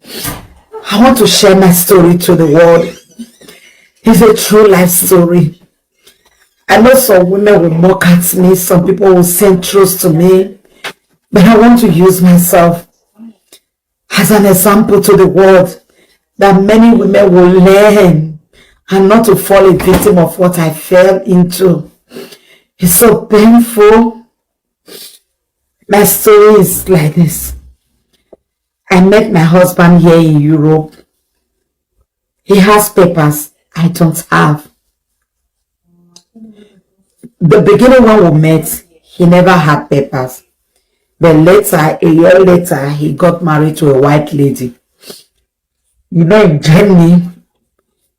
I want to share my story to the world. It's a true life story. I know some women will mock at me, some people will send truths to me, but I want to use myself as an example to the world that many women will learn and not to fall a victim of what I fell into. It's so painful. My story is like this. I met my husband here in Europe. He has papers I don't have. The beginning when we met, he never had papers. But later, a year later, he got married to a white lady. You know, in Germany,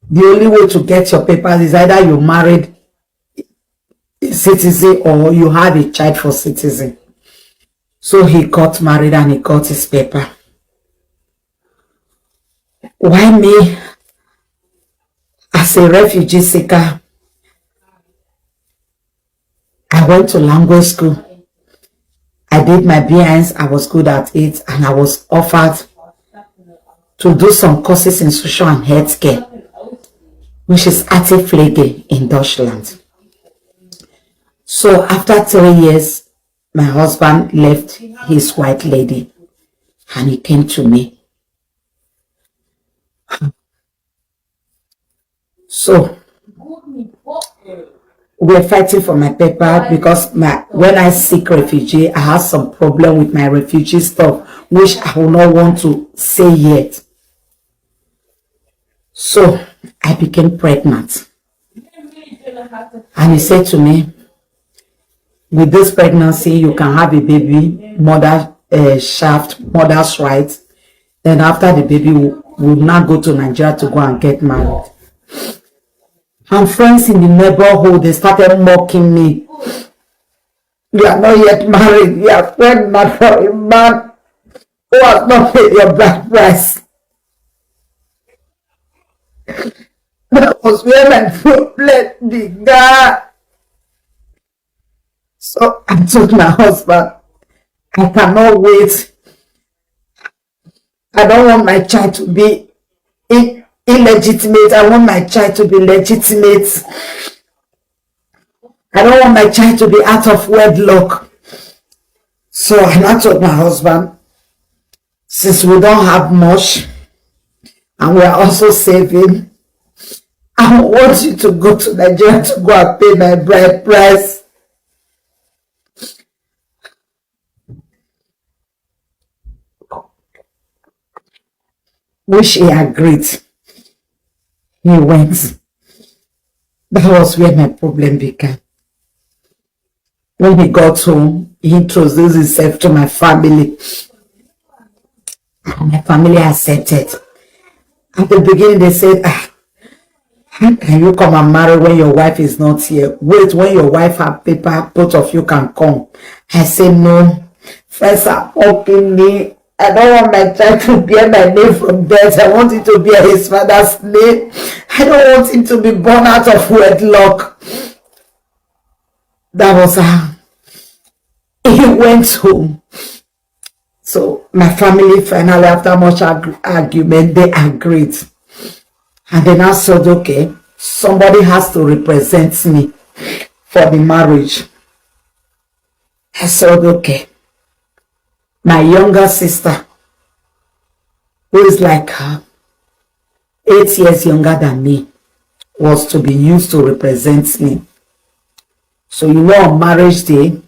the only way to get your papers is either you married a citizen or you have a child for citizen. So he got married and he got his paper. Why me, as a refugee seeker, I went to language school. I did my B1s, I was good at it, and I was offered to do some courses in social and healthcare, which is Pflege in Deutschland. So after 3 years, my husband left his white lady and he came to me. So we're fighting for my paper because when I seek refugee, I have some problem with my refugee stuff, which I will not want to say yet. So I became pregnant. And he said to me, with this pregnancy, you can have a baby, mother's right. Then after the baby, we'll now go to Nigeria to go and get married. And friends in the neighborhood, they started mocking me. You are not yet married. You are pregnant for a man who has not paid your bride price. That was where my problem began. So I told my husband, I cannot wait. I don't want my child to be illegitimate. I want my child to be legitimate. I don't want my child to be out of wedlock. So I told my husband, since we don't have much and we are also saving, I want you to go to Nigeria to go and pay my bride price. Which he agreed. He went. That was where my problem began. When he got home, he introduced himself to my family. And my family accepted. At the beginning, they said, how can you come and marry when your wife is not here? Wait, when your wife has paper, both of you can come. I said, no. Friends are mocking me. I don't want my child to bear my name from birth. I want him to bear his father's name. I don't want him to be born out of wedlock. That was how he went home. So my family finally, after much argument, they agreed. And then I said, okay, somebody has to represent me for the marriage. I said, okay. My younger sister, who is like 8 years younger than me, was to be used to represent me. So you know, on marriage day,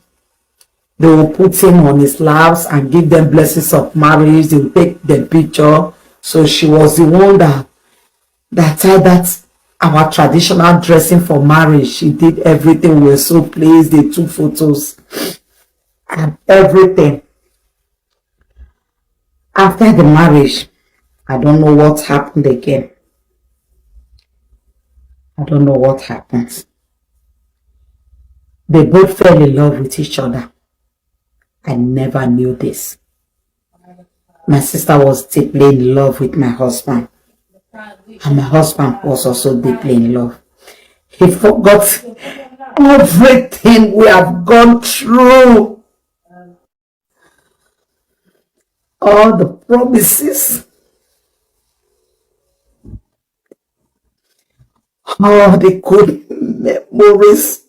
they will put him on his laps and give them blessings of marriage. They will take the picture. So she was the one that tied that our traditional dressing for marriage. She did everything. We were so pleased. They took photos and everything. After the marriage, I don't know what happened again. I don't know what happened. They both fell in love with each other. I never knew this. My sister was deeply in love with my husband. And my husband was also deeply in love. He forgot everything we have gone through. All the promises all the good memories.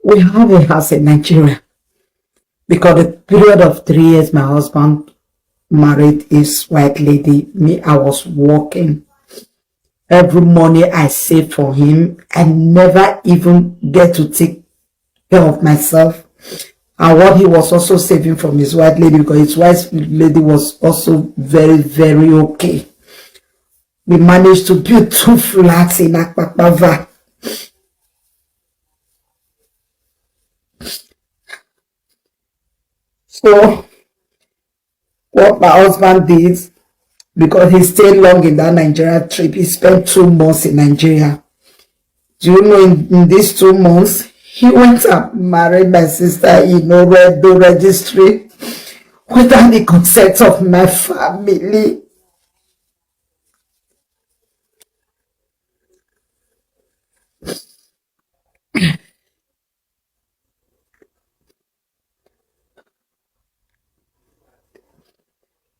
We have a house in Nigeria because the period of 3 years my husband married his white lady, me, I was working. Every money I save for him, I never even get to take care of myself. And what he was also saving from his white lady, because his white lady was also very, very okay. We managed to build 2 flats in Akpakpava. So what my husband did, because he stayed long in that Nigeria trip, he spent 2 months in Nigeria. Do you know, in these 2 months, he went and married my sister in Oredo registry without the consent of my family.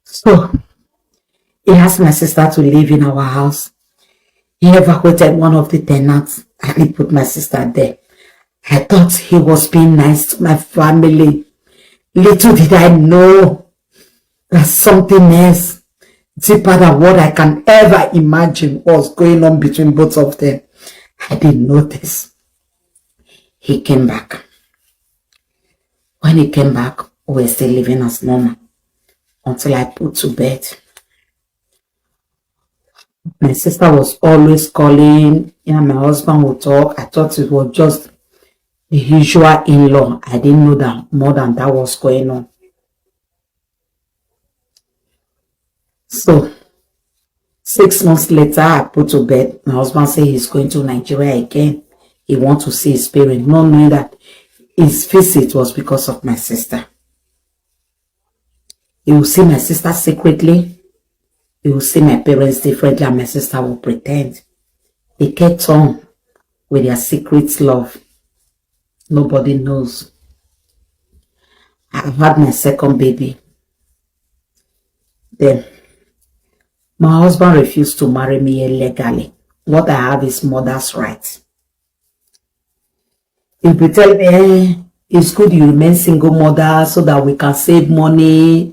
So he asked my sister to live in our house. He evacuated one of the tenants and he put my sister there. I thought he was being nice to my family. Little did I know that something else deeper than what I can ever imagine was going on between both of them. I didn't notice. He came back. When he came back, we were still living as normal until I put to bed. My sister was always calling, my husband would talk. I thought it was just the usual in-law. I didn't know that more than that was going on. So 6 months later, I put to bed. My husband said he's going to Nigeria again. He wants to see his parents, not knowing that his visit was because of my sister. He will see my sister secretly. He will see my parents differently, and my sister will pretend. They kept on with their secret love. Nobody knows. I've had my second baby. Then my husband refused to marry me illegally. What I have is mother's right. If you tell me, it's good you remain single mother so that we can save money.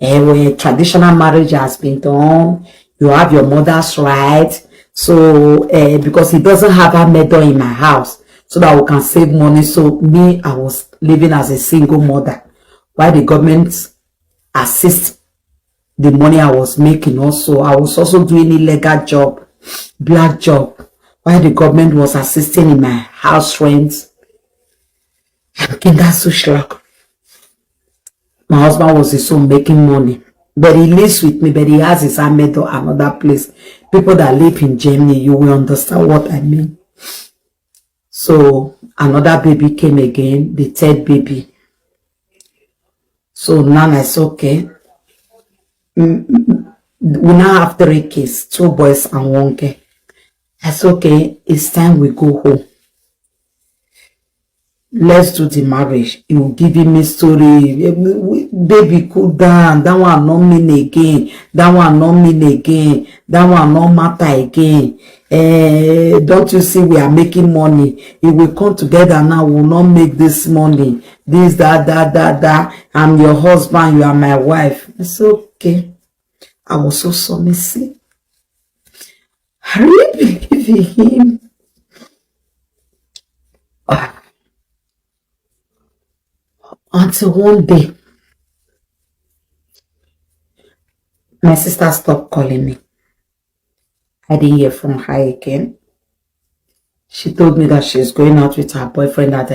When traditional marriage has been done, you have your mother's right. So, because he doesn't have a mother in my house, so that we can save money. So me, I was living as a single mother, while the government assist the money I was making. Also, I was also doing illegal job, black job, while the government was assisting in my house rent. Okay, that's so shock. My husband was also making money, but he lives with me, but he has his Ahmed or another place. People that live in Germany, you will understand what I mean. So another baby came again, the third baby. So now I said, okay, we now have 3 kids, 2 boys and 1 girl. I said, okay, it's time we go home. Let's do the marriage. He will give me story. Baby, cool down. That one not mean again. That one not mean again. That one not matter again. Don't you see we are making money? If we come together now, we will not make this money. This, that. I'm your husband. You are my wife. It's okay. I was so submissive. I really believe in him. Until one day, my sister stopped calling me. I didn't hear from her again. She told me that she's going out with her boyfriend at